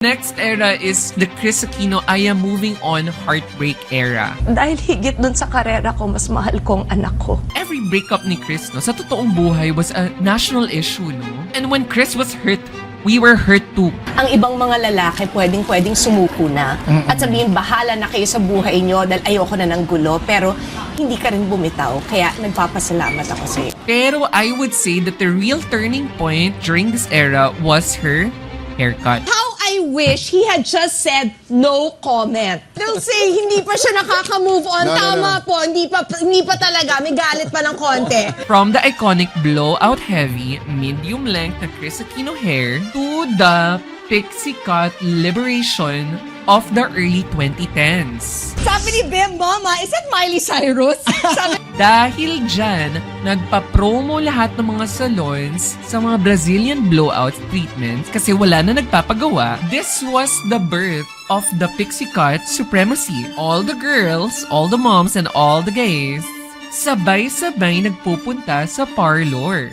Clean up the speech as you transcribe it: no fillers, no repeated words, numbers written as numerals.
Next era is the Chris Aquino I am moving on heartbreak era. Dahil higit dun sa karera ko, mas mahal kong anak ko. Every breakup ni Chris, no, sa totoong buhay was a national issue, no? And when Chris was hurt, we were hurt too. Ang ibang mga lalaki pwedeng sumuko na at sabihin bahala na kayo sa buhay nyo dahil ayoko na ng gulo, pero hindi ka rin bumitaw, kaya nagpapasalamat ako sa iyo. Pero I would say that the real turning point during this era was her haircut. How I wish he had just said no comment. They'll say hindi pa siya nakaka-move on. Tama po, hindi pa talaga. May galit pa ng konti. From the iconic blowout heavy, medium length na Chris Aquino hair to the pixie cut liberation of the early 2010s. Sabi ni Bim, Mama, is that Miley Cyrus? Sabi, Dahil dyan, nagpa-promo lahat ng mga salons sa mga Brazilian blowout treatments kasi wala na nagpapagawa. This was the birth of the pixie cut supremacy. All the girls, all the moms, and all the gays, sabay-sabay nagpupunta sa parlor.